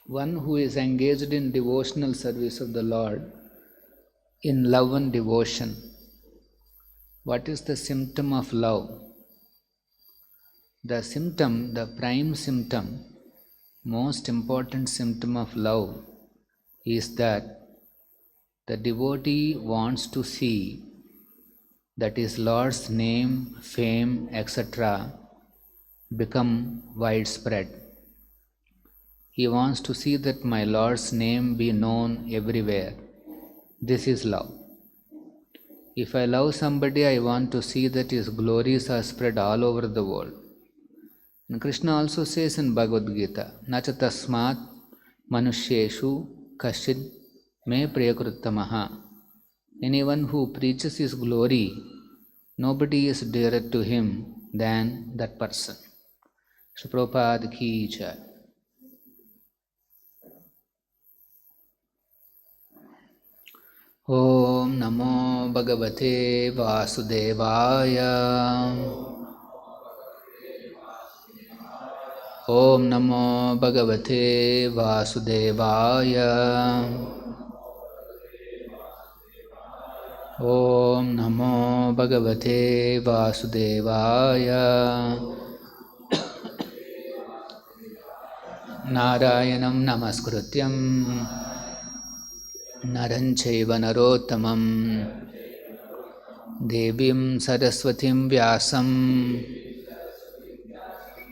One who is engaged in devotional service of the Lord, in love and devotion. What is the symptom of love? The symptom, the prime symptom, most important symptom of love is that the devotee wants to see that his Lord's name, fame, etc. become widespread. He wants to see that my Lord's name be known everywhere. This is love. If I love somebody, I want to see that his glories are spread all over the world. And Krishna also says in Bhagavad Gita, Nacha tasmat manushyeshu kashid me priyakruttamaha. Anyone who preaches his glory, nobody is dearer to him than that person. Shri Prabhupada ki jai. Om Namo Bhagavate Vasudevaya. Om Namo Bhagavate Vasudevaya. Om Namo Bhagavate Vasudevaya. Narayanam Namaskrutyam Naram Chaiva Narottamam Devim Saraswatim Vyasam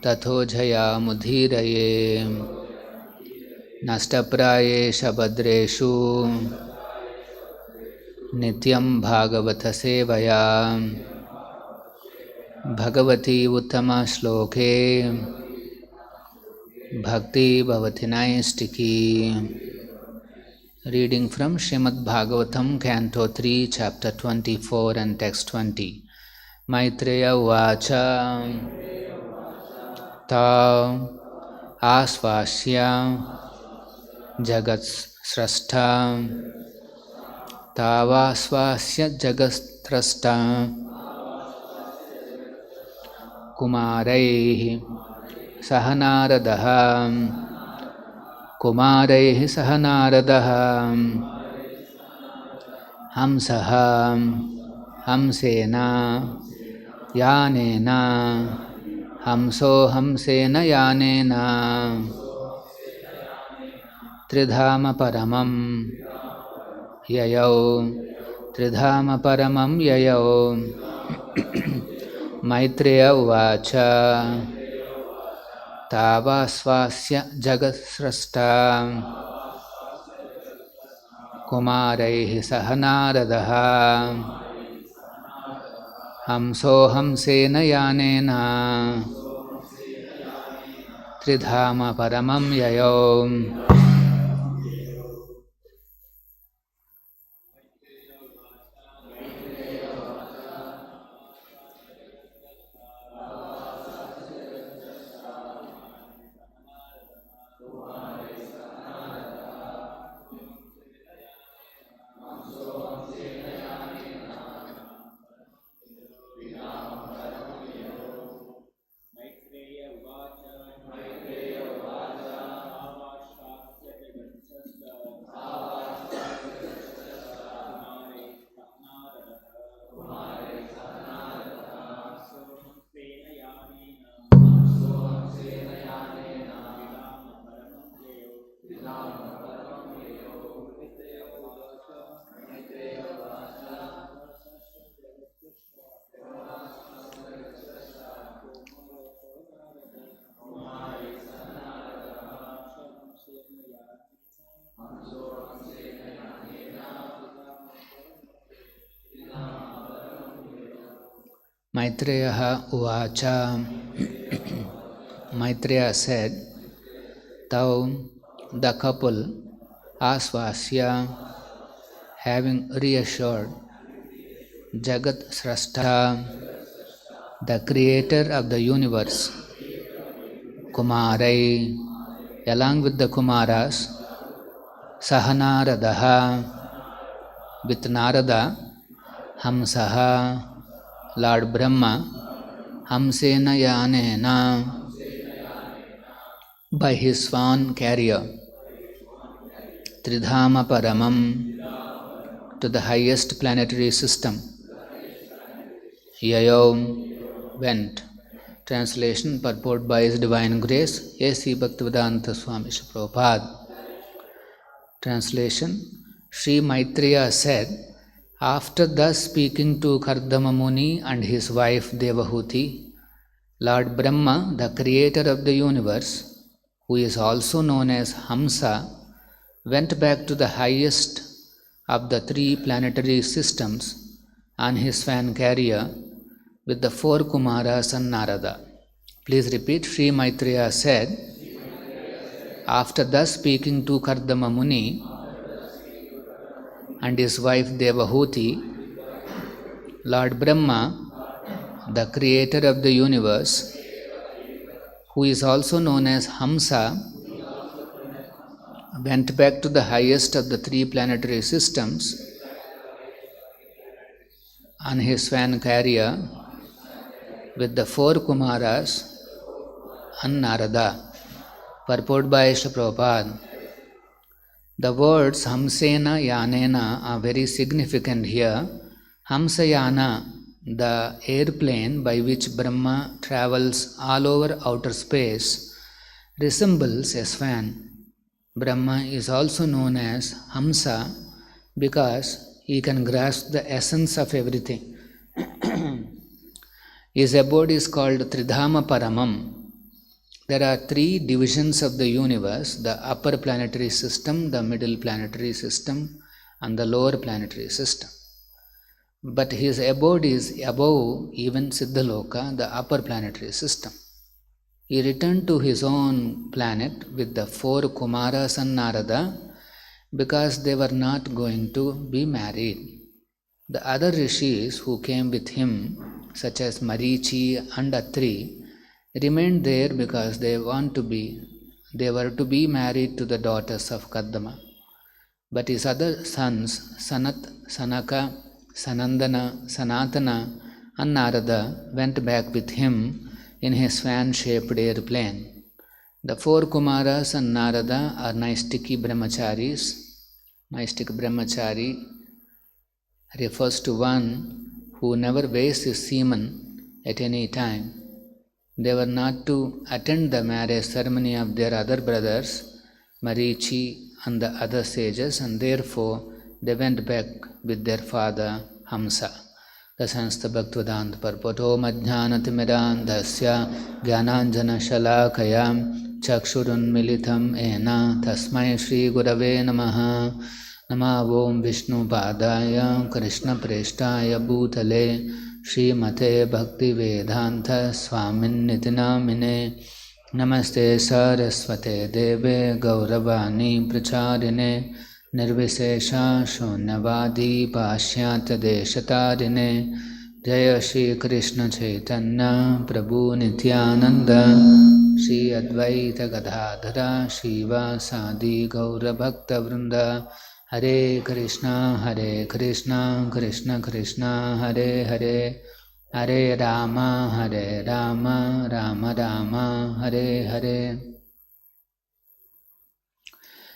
Tato Jayamudhiraye Nashtaprayesha Bhadreshu Nityam Bhagavata Sevaya Bhagavati Uttama Shloke Bhakti Bhavati Naistiki. Reading from Srimad Bhagavatam, Canto 3, Chapter 24 and Text 20. Maitreya Uvacha Ta Asvasya Jagat Srashta Tavasvasya Jagat Srashta Kumāraihi Sahanāradaha Kumāraihi Sahanāradaha Haṁsaha Haṁsena Yānena Haṁso Haṁsena Yānena Tridhāma Paramam Yayau Tridhāma Paramam Yayau Maitreya Uvacha Tavasvasya Jagat Srashta Kumāraihi Sahanāradaha Haṁso Haṁsena Yānena Tridhāma Paramam Yayau. Maitreya Uvacha. Maitreya said, Thou, the couple, Asvasya, having reassured Jagat Srashta, the creator of the universe, Kumārai, along with the Kumāras, Sahanāradaha, with Nārada, Haṁsaha, Lord Brahmā, Haṁsena Yānena, by his swan carrier, Tridhama Paramam, to the highest planetary system. Yayom, went. Translation, purport by His Divine Grace, A.C. Bhaktivedanta Swami Prabhupada. Translation, Śrī Maitreya said, after thus speaking to Kardama Muni and his wife Devahūti, Lord Brahma, the creator of the universe, who is also known as Haṁsa, went back to the highest of the three planetary systems on his fan carrier with the four Kumāras and Nārada. Please repeat. Śrī Maitreya said, after thus speaking to Kardama Muni and his wife Devahūti, Lord Brahma, the creator of the universe, who is also known as Haṁsa, went back to the highest of the three planetary systems on his fan carrier with the four Kumāras and Nārada. Purport by Srila Prabhupada. The words Haṁsena Yanena are very significant here. Haṁsayana, the airplane by which Brahma travels all over outer space, resembles a swan. Brahma is also known as Haṁsa because he can grasp the essence of everything. His abode is called Tridhama Paramam. There are three divisions of the universe: the upper planetary system, the middle planetary system, and the lower planetary system. But his abode is above even Siddhaloka, the upper planetary system. He returned to his own planet with the four Kumāras and Nārada because they were not going to be married. The other rishis who came with him, such as Marichi and Atri, remained there because they were to be married to the daughters of Kardama. But his other sons, Sanat, Sanaka, Sanandana, Sanatana, and Nārada, went back with him in his fan-shaped airplane. The four Kumāras and Nārada are Naistiki Brahmacharis. Naistik Brahmachari refers to one who never wastes his semen at any time. They were not to attend the marriage ceremony of their other brothers, Marichi and the other sages, and therefore they went back with their father, Haṁsa. Dasanstha Bhaktivedanta Purport. Om Ajnanatimidandhasya Jnananjana Shalakaya Chakshurunmilitam Ena Tasmai Shri Gurave Namaha. Nama Om Vishnu Padaya Krishna Preshtaya Bhutale Śrīmate Bhaktivedanta Swamin Nitinamine. Namaste Saraswate Deve Gauravani Pracharine Nirvisesha Shunyavadi Pashyata Deshatarine. Jaya Shri Krishna Chaitanya Prabhu Nityananda Shri Advaita Gadadhara Shiva Sadi Gaura Bhakta Vrinda. Hare Krishna, Krishna Krishna, Hare Hare, Hare Rama, Rama Rama, Hare Hare.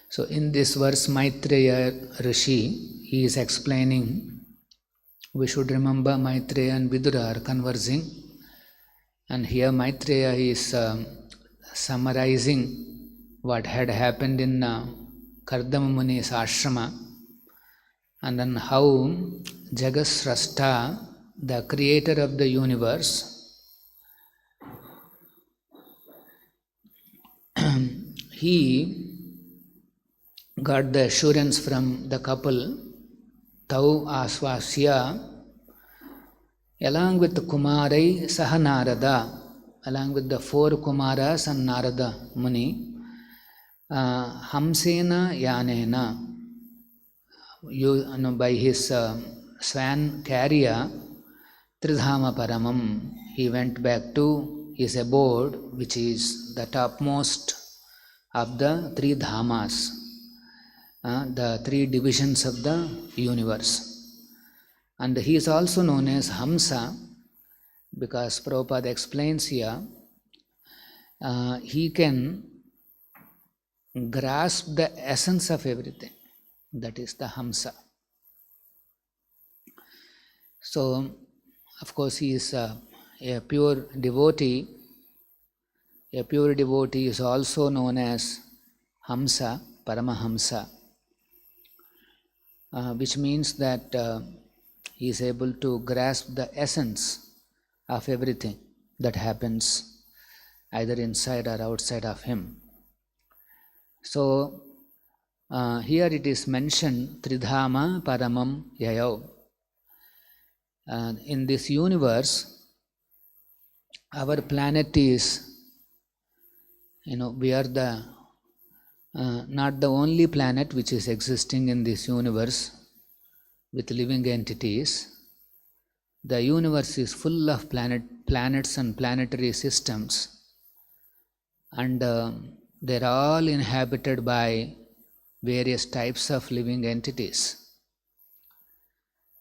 So in this verse, Maitreya Rishi, he is explaining, we should remember Maitreya and Vidura are conversing, and here Maitreya is summarizing what had happened in Kardama Muni's ashrama, and then how Jagasrashta, the creator of the universe, he got the assurance from the couple Tau Asvasya, along with the Kumārai Saha Nārada, along with the four Kumāras and Nārada Muni, Haṁsena Yanena, by his swan carrier, Tridhama Paramam, he went back to his abode, which is the topmost of the three dhamas, the three divisions of the universe. And he is also known as Haṁsa because Prabhupada explains here, he can grasp the essence of everything. That is the Haṁsa. So, of course, he is a pure devotee. A pure devotee is also known as Haṁsa, Paramahamsa, which means that he is able to grasp the essence of everything that happens either inside or outside of him. So, here it is mentioned Tridhama Paramam Yayau. In this universe, our planet is, we are the not the only planet which is existing in this universe with living entities. The universe is full of planets and planetary systems, and they're all inhabited by various types of living entities.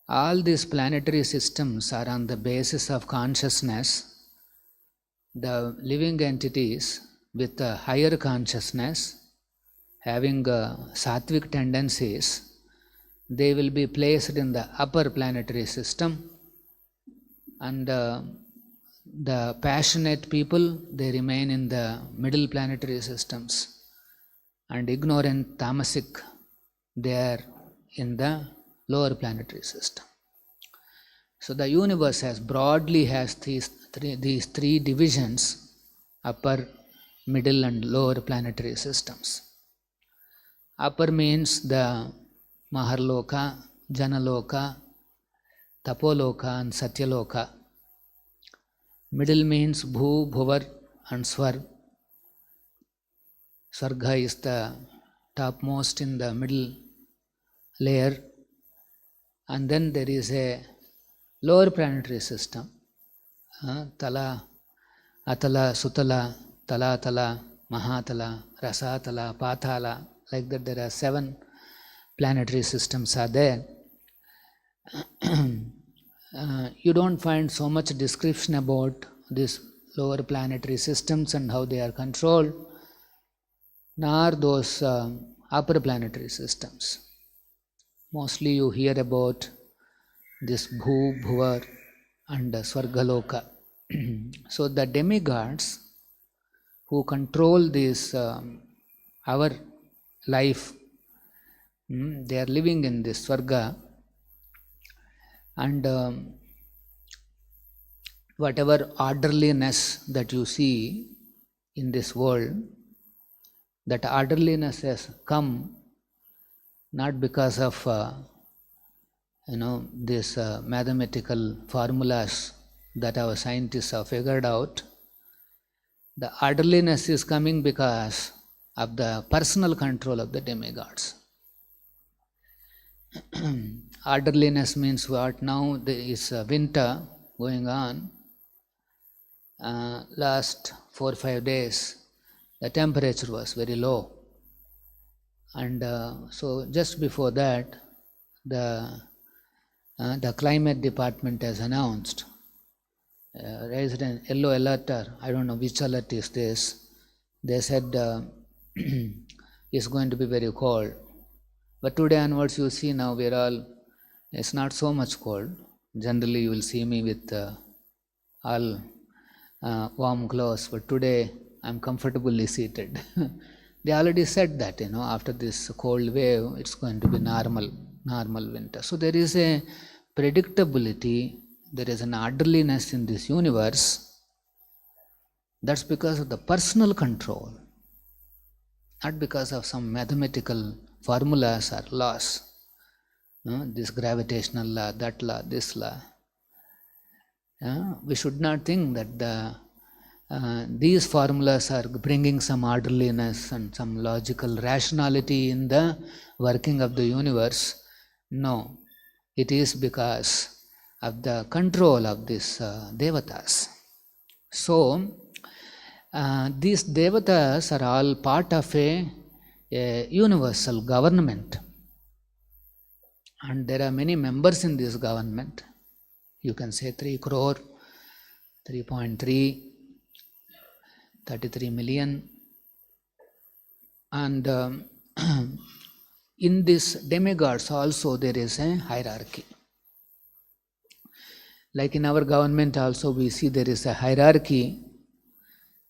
All these planetary systems are on the basis of consciousness. The living entities with a higher consciousness, having sattvic tendencies, they will be placed in the upper planetary system, and the passionate people, they remain in the middle planetary systems, and ignorant tamasic, they are in the lower planetary system. So the universe broadly has these three divisions: upper, middle and lower planetary systems. Upper means the Maharloka, Janaloka, Tapoloka and Satyaloka. Middle means Bhu, Bhuvar and Swarg. Swarga is the topmost in the middle layer. And then there is a lower planetary system, Tala, Atala, Sutala, Talatala, Mahatala, Rasatala, Patala. Like that, there are 7 planetary systems are there. You don't find so much description about these lower planetary systems and how they are controlled, nor those upper planetary systems. Mostly you hear about this Bhu, Bhuvar and Swargaloka. So the demigods who control this, our life, they are living in this Swarga, and whatever orderliness that you see in this world, that orderliness has come not because of this mathematical formulas that our scientists have figured out. The orderliness is coming because of the personal control of the demigods. Orderliness means what? Now there is winter going on. Last 4 or 5 days, the temperature was very low. And so just before that, the climate department has announced, raised an yellow alert, I don't know which alert is this. They said it's going to be very cold. But today onwards, you see now it's not so much cold. Generally you will see me with all warm clothes, but today I'm comfortably seated. They already said that, after this cold wave, it's going to be normal winter. So there is a predictability, there is an orderliness in this universe. That's because of the personal control, not because of some mathematical formulas or laws. This gravitational law, that law, this law. We should not think that these formulas are bringing some orderliness and some logical rationality in the working of the universe. No, it is because of the control of these devatas. So, these devatas are all part of a universal government. And there are many members in this government. You can say 3 crore, 3.3, 33 million, And in this demigods also there is a hierarchy. Like in our government also we see there is a hierarchy.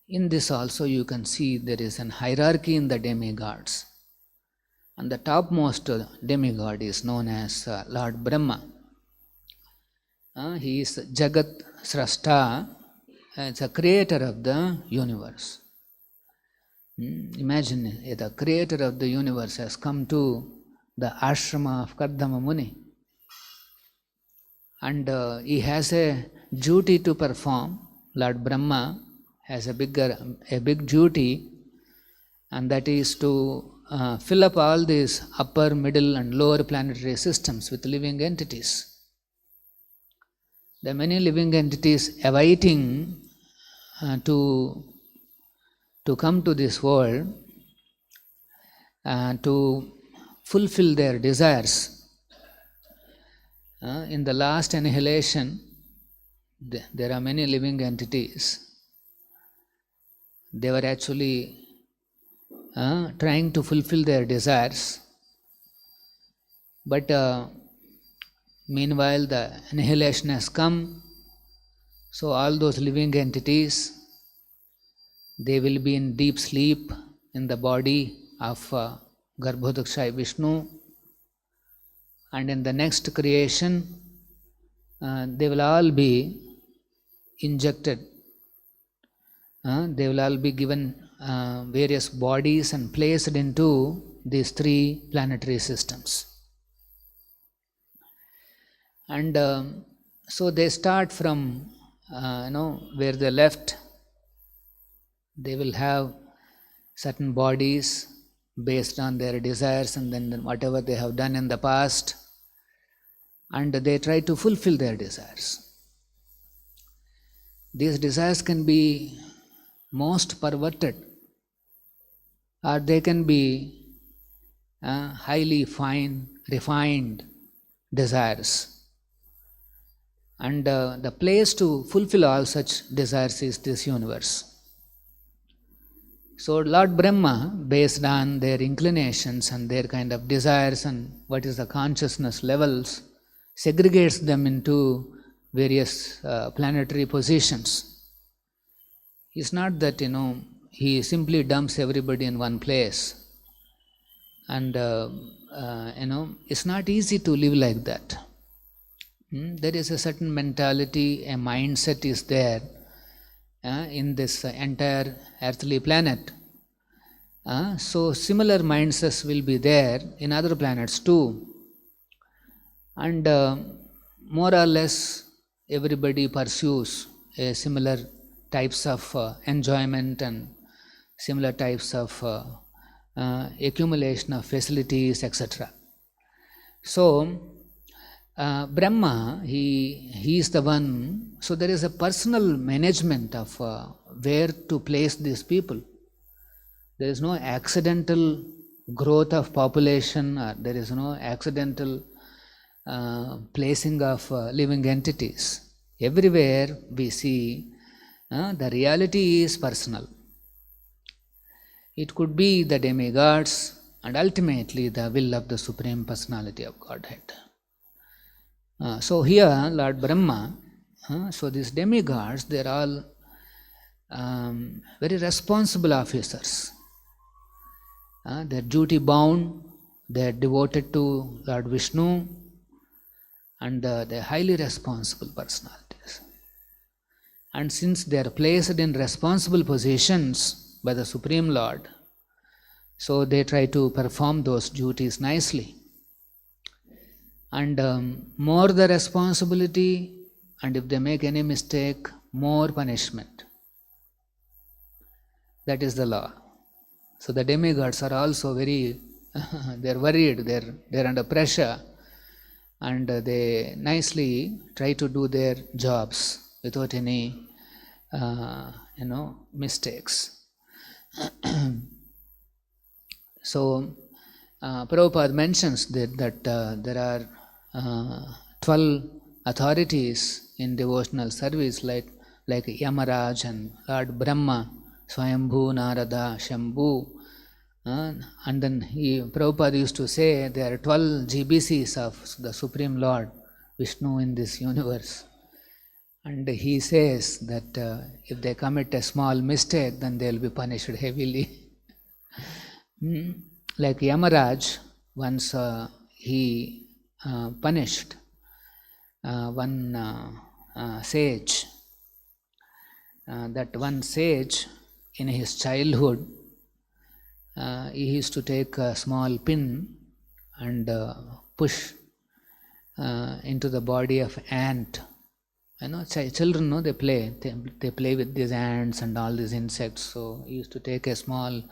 In this also you can see there is an hierarchy in the demigods. And the topmost demigod is known as Lord Brahma. He is Jagat Srashta, it's a creator of the universe. Imagine the creator of the universe has come to the ashrama of Kardama Muni. And he has a duty to perform. Lord Brahma has a big duty, and that is to fill up all these upper, middle and lower planetary systems with living entities. There are many living entities awaiting to come to this world to fulfill their desires. In the last annihilation, there are many living entities. They were actually trying to fulfill their desires. But meanwhile, the annihilation has come. So all those living entities, they will be in deep sleep in the body of Garbhodakshayi Vishnu. And in the next creation, they will all be injected. They will all be given various bodies and placed into these 3 planetary systems. And so they start from where they left. They will have certain bodies based on their desires and then whatever they have done in the past, and they try to fulfill their desires. These desires can be most perverted, or they can be highly fine, refined desires. And the place to fulfill all such desires is this universe. So Lord Brahma, based on their inclinations and their kind of desires and what is the consciousness levels, segregates them into various planetary positions. It's not that, he simply dumps everybody in one place. And, it's not easy to live like that. There is a certain mentality, a mindset is there in this entire earthly planet. So similar mindsets will be there in other planets too. And more or less everybody pursues a similar types of enjoyment and similar types of accumulation of facilities, etc. So Brahma, he is the one. So there is a personal management of where to place these people. There is no accidental growth of population, or there is no accidental placing of living entities. Everywhere we see the reality is personal. It could be the demigods and ultimately the will of the Supreme Personality of Godhead. So here Lord Brahma, so these demigods, they are all very responsible officers. They are duty bound, they are devoted to Lord Vishnu, and they are highly responsible personalities. And since they are placed in responsible positions by the Supreme Lord, so they try to perform those duties nicely. And more the responsibility, and if they make any mistake, more punishment. That is the law. So the demigods are also very, they're worried, they're under pressure, and they nicely try to do their jobs without any, mistakes. So Prabhupada mentions that there are 12 authorities in devotional service like Yamaraj and Lord Brahma, Swayambhu, Narada, Shambhu, And then Prabhupada used to say there are 12 GBCs of the Supreme Lord Vishnu in this universe. And he says that if they commit a small mistake, then they will be punished heavily. Like Yamaraj, once he punished one sage. That one sage, in his childhood, he used to take a small pin and push into the body of ant. Children, they play. They play with these ants and all these insects. So he used to take a small,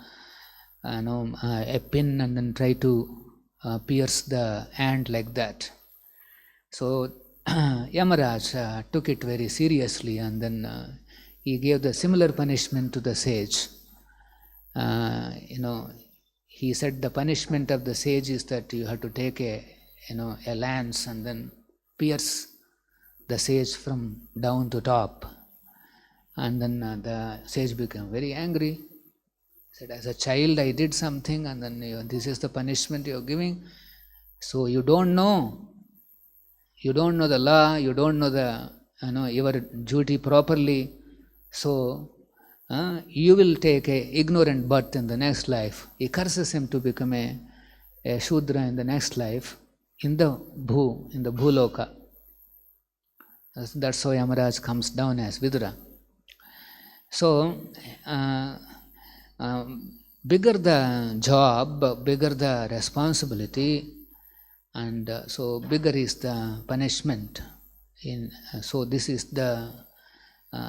a pin and then try to pierce the ant like that. So Yamaraj took it very seriously, and then he gave the similar punishment to the sage. He said the punishment of the sage is that you have to take a lance and then pierce the sage from down to top. And then the sage became very angry. He said, as a child I did something, and then this is the punishment you are giving. So you don't know the law, you don't know the your duty properly. So you will take a ignorant birth in the next life. He curses him to become a Shudra in the next life, in the Bhuloka. That's how Yamaraj comes down as Vidura. So, bigger the job, bigger the responsibility, and so bigger is the punishment. So this is the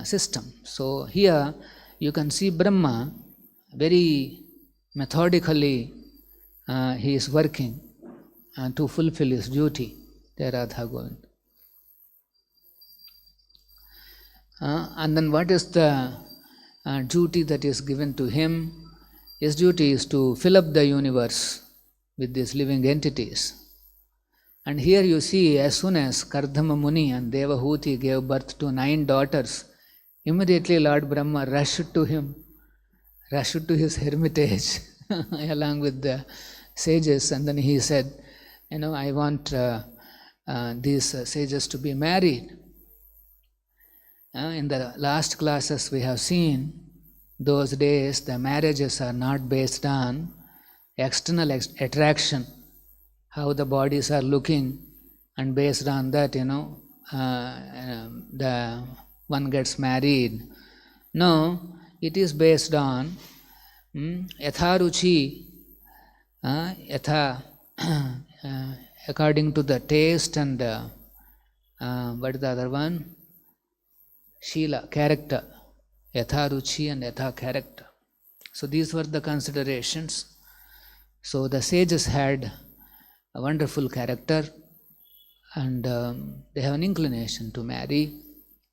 system. So here you can see Brahma very methodically he is working to fulfill his duty. Radha Govind. And then what is the duty that is given to him? His duty is to fill up the universe with these living entities. And here you see, as soon as Kardama Muni and Devahūti gave birth to 9 daughters, immediately Lord Brahma rushed to him, rushed to his hermitage along with the sages, and then he said, I want these sages to be married. In the last classes we have seen, those days the marriages are not based on external attraction, how the bodies are looking, and based on that, the one gets married. No, it is based on yatha ruchi, according to the taste and what is the other one? Shila, character. Yatha ruchi and yatha character. So these were the considerations. So the sages had a wonderful character, and they have an inclination to marry,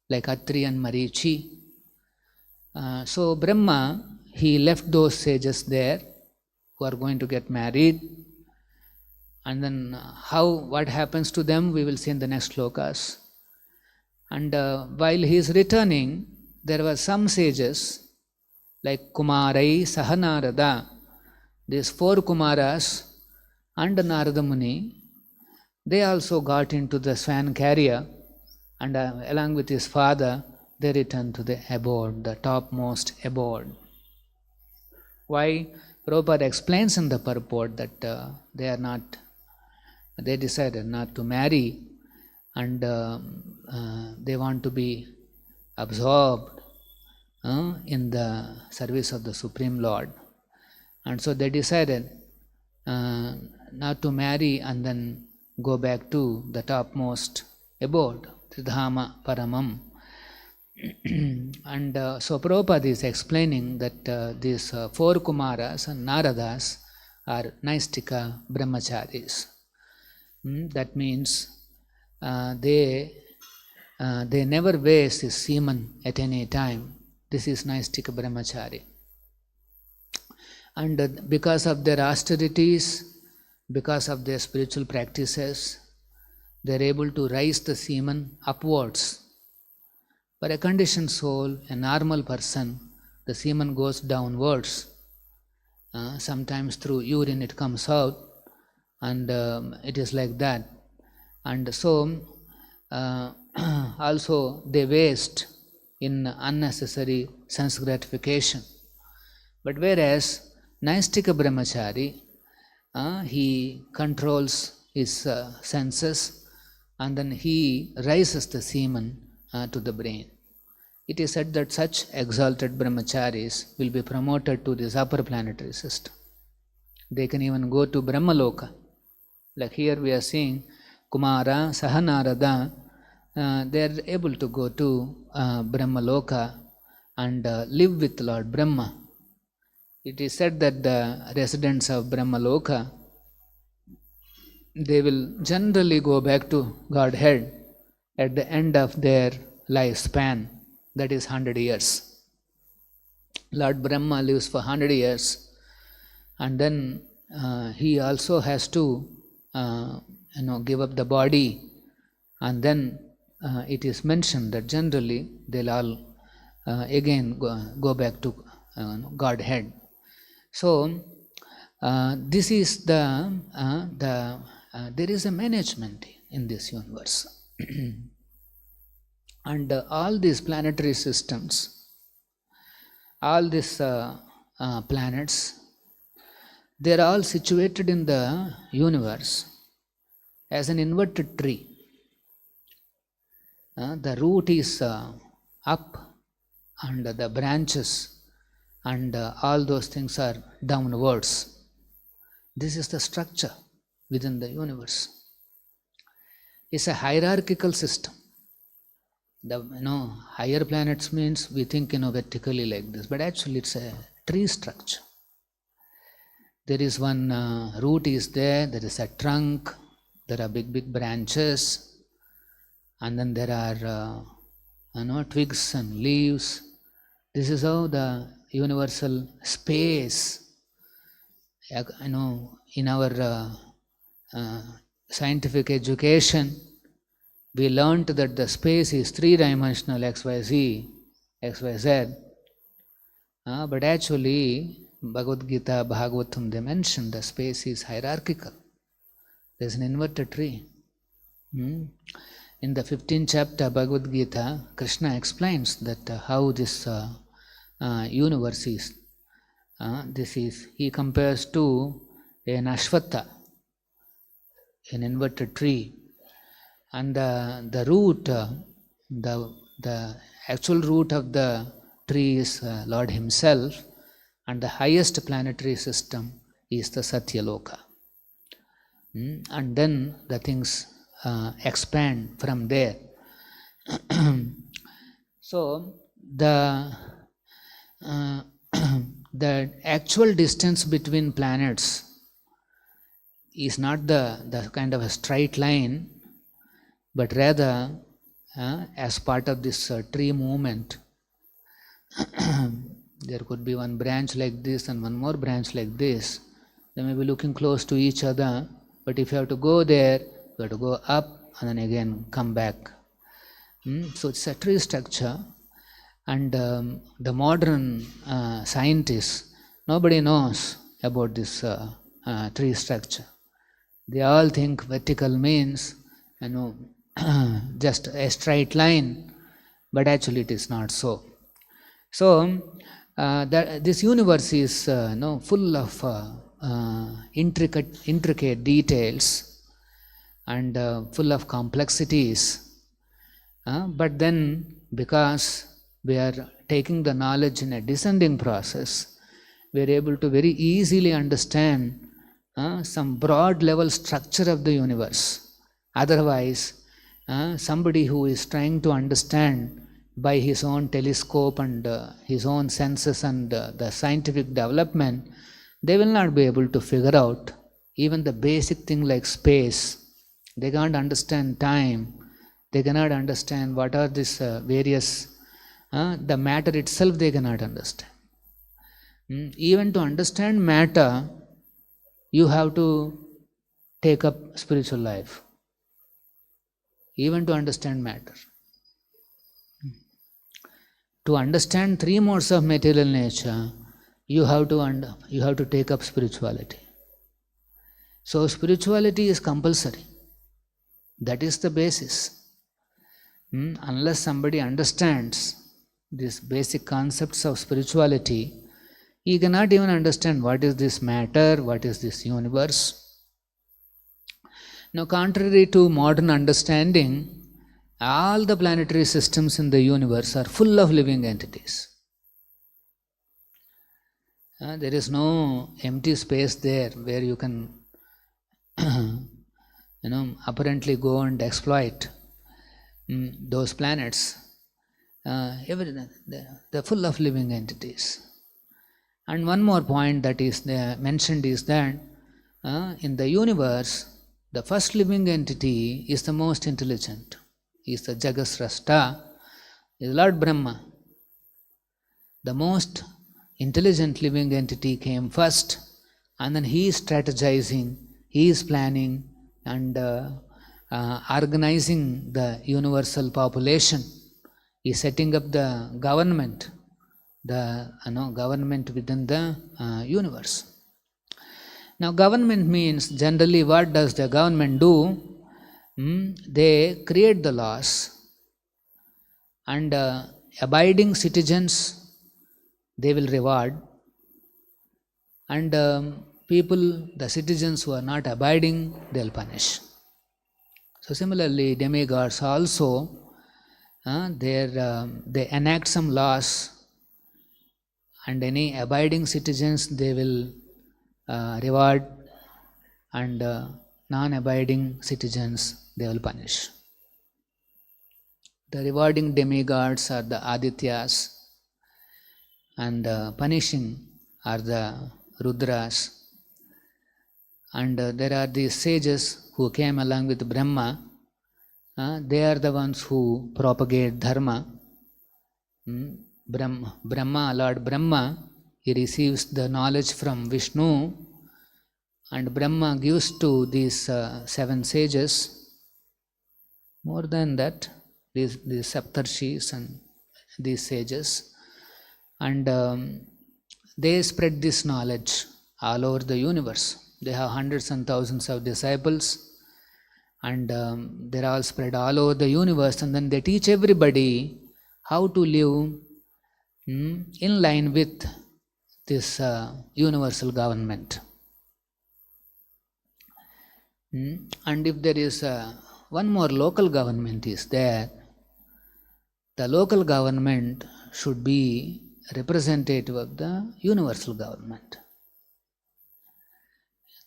like Atri and Marichi. So Brahma, he left those sages there who are going to get married, and then what happens to them we will see in the next slokas. And while he is returning, there were some sages like Kumāras and Nārada. These 4 Kumāras and Nārada Muni, they also got into the swan carrier, and along with his father, they returned to the abode, the topmost abode. Why? Prabhupada explains in the purport that they decided not to marry, and they want to be absorbed in the service of the Supreme Lord. And so they decided not to marry and then go back to the topmost abode, Tridhama Paramam. And so Prabhupada is explaining that these 4 Kumāras and Nāradas are Naistika Brahmacharis. That means they never waste his semen at any time. This is Naistika Brahmachari. And because of their austerities, because of their spiritual practices, they are able to raise the semen upwards. For a conditioned soul, a normal person, the semen goes downwards. Sometimes through urine it comes out, and it is like that. And so also they waste in unnecessary sense gratification. But whereas Naistika Brahmachari, he controls his senses, and then he raises the semen to the brain. It is said that such exalted brahmacharis will be promoted to this upper planetary system. They can even go to Brahmaloka. Like here we are seeing Kumāras and Nārada, they are able to go to Brahmaloka and live with Lord Brahma. It is said that the residents of Brahmaloka, they will generally go back to Godhead at the end of their lifespan, that is 100 years. Lord Brahma lives for 100 years, and then he also has to give up the body, and then it is mentioned that generally they'll all again go back to Godhead. So this is there is a management in this universe. And all these planetary systems, all these planets, they are all situated in the universe as an inverted tree. The root is up, and the branches and all those things are downwards. This is the structure within the universe. It's a hierarchical system. The higher planets means we think vertically like this, but actually it's a tree structure. There is one root is there is a trunk, there are big branches, and then there are twigs and leaves. This is how the universal space, in our scientific education, we learnt that the space is three-dimensional XYZ, but actually Bhagavad Gita, Bhagavatam, they mention the space is hierarchical. There is an inverted tree. In the 15th chapter Bhagavad Gita, Krishna explains that how this universe is. He compares to an ashwatha, an inverted tree. And the root, the actual root of the tree is Lord Himself, and the highest planetary system is the Satya Loka. And then the things expand from there. So the actual distance between planets is not the kind of a straight line, but rather as part of this tree movement, there could be one branch like this and one more branch like this. They may be looking close to each other, but if you have to go there, you have to go up and then again come back. So it's a tree structure, and the modern scientists, nobody knows about this tree structure. They all think vertical means, just a straight line, but actually it is not so. So this universe is full of intricate details and full of complexities. But then, because we are taking the knowledge in a descending process, we are able to very easily understand some broad level structure of the universe. Otherwise, somebody who is trying to understand by his own telescope and his own senses and the scientific development, they will not be able to figure out even the basic thing like space. They can't understand time. They cannot understand what are these various, the matter itself they cannot understand. Even to understand matter, you have to take up spiritual life. Even to understand matter. To understand three modes of material nature, you have to take up spirituality. So spirituality is compulsory. That is the basis. Unless somebody understands these basic concepts of spirituality, he cannot even understand what is this matter, what is this universe. Now, contrary to modern understanding, all the planetary systems in the universe are full of living entities. There is no empty space there where you can apparently go and exploit those planets. They're full of living entities. And one more point that is mentioned is that in the universe, the first living entity is the most intelligent. He is the Jagasrashta, is Lord Brahma. The most intelligent living entity came first, and then he is strategizing, he is planning and organizing the universal population. He is setting up the government, government within the universe. Now, government means generally what does the government do? They create the laws, and abiding citizens they will reward, and people, the citizens who are not abiding, they will punish. So similarly, demigods also, they enact some laws, and any abiding citizens they will reward, and non-abiding citizens they will punish. The rewarding demigods are the Adityas, and punishing are the Rudras. And there are these sages who came along with Brahma. They are the ones who propagate dharma. Brahma, Lord Brahma, he receives the knowledge from Vishnu, and Brahma gives to these 7 sages. More than that, these Saptarshis and these sages, and they spread this knowledge all over the universe. They have hundreds and thousands of disciples, and they're all spread all over the universe, and then they teach everybody how to live in line with this universal government. And if there is one more local government is there, the local government should be representative of the universal government.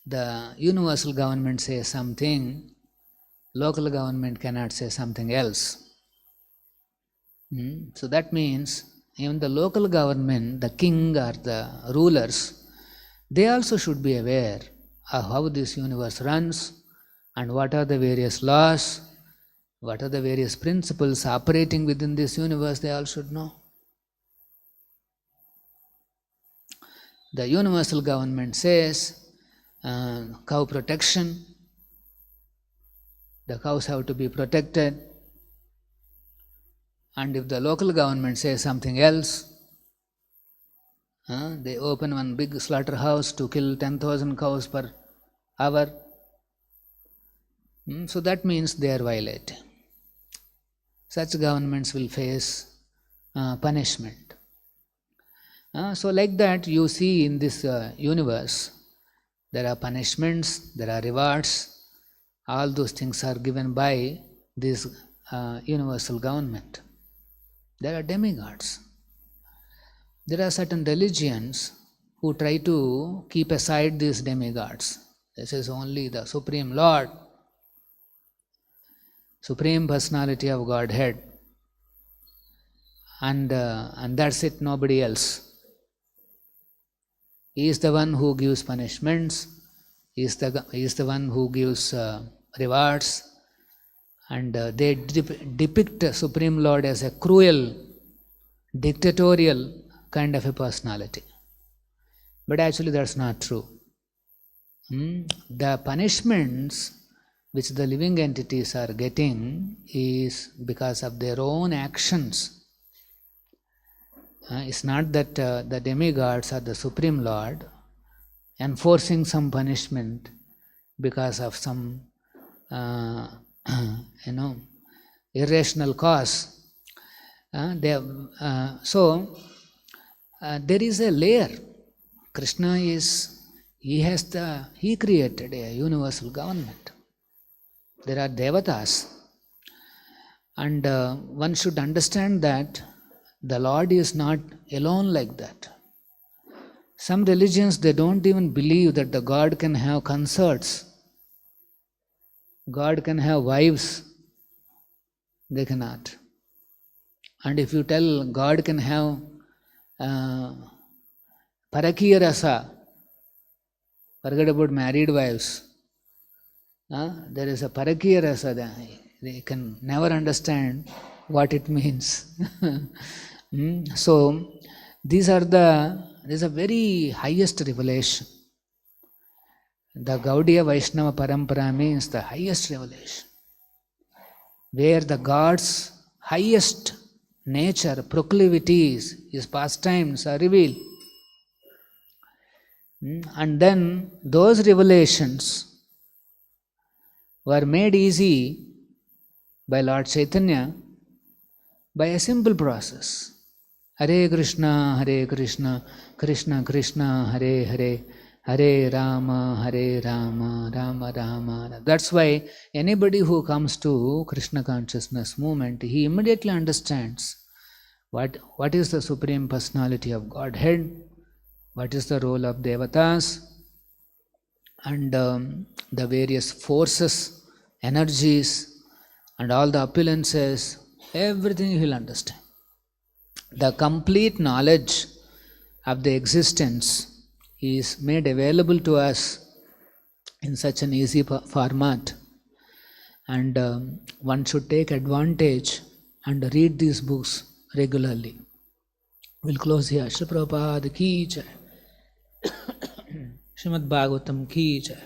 The universal government says something, local government cannot say something else. So that means even the local government, the king or the rulers, they also should be aware of how this universe runs and what are the various laws, what are the various principles operating within this universe. They all should know. The universal government says cow protection, the cows have to be protected, and if the local government says something else, they open one big slaughterhouse to kill 10,000 cows per hour. So that means they are violating. Such governments will face punishment. So like that you see in this universe, there are punishments, there are rewards. All those things are given by this universal government. There are demigods. There are certain religions who try to keep aside these demigods. This is only the Supreme Lord, Supreme Personality of Godhead, and that's it, nobody else. He is the one who gives punishments, he is the one who gives rewards, and they depict Supreme Lord as a cruel, dictatorial kind of a personality. But actually that's not true. The punishments which the living entities are getting is because of their own actions. It's not that the demigods or the Supreme Lord enforcing some punishment because of some irrational cause. There is a layer. Krishna he created a universal government. There are devatas, and one should understand that the Lord is not alone like that. Some religions, they don't even believe that the God can have consorts. God can have wives. They cannot. And if you tell God can have parakiya rasa, forget about married wives. There is a parakiya rasa. They can never understand what it means. So, these are a very highest revelation. The Gaudiya Vaishnava Parampara means the highest revelation, where the God's highest nature, proclivities, His pastimes are revealed. And then those revelations were made easy by Lord Chaitanya by a simple process. Hare Krishna, Krishna Krishna, Hare Hare, Hare Rama, Rama Rama. That's why anybody who comes to Krishna consciousness movement, he immediately understands what is the Supreme Personality of Godhead, what is the role of Devatas, and the various forces, energies, and all the appearances, everything he will understand. The complete knowledge of the existence is made available to us in such an easy format, and one should take advantage and read these books regularly. We'll close here. Shri Prabhupada ki jai. Srimad Bhagavatam ki jai.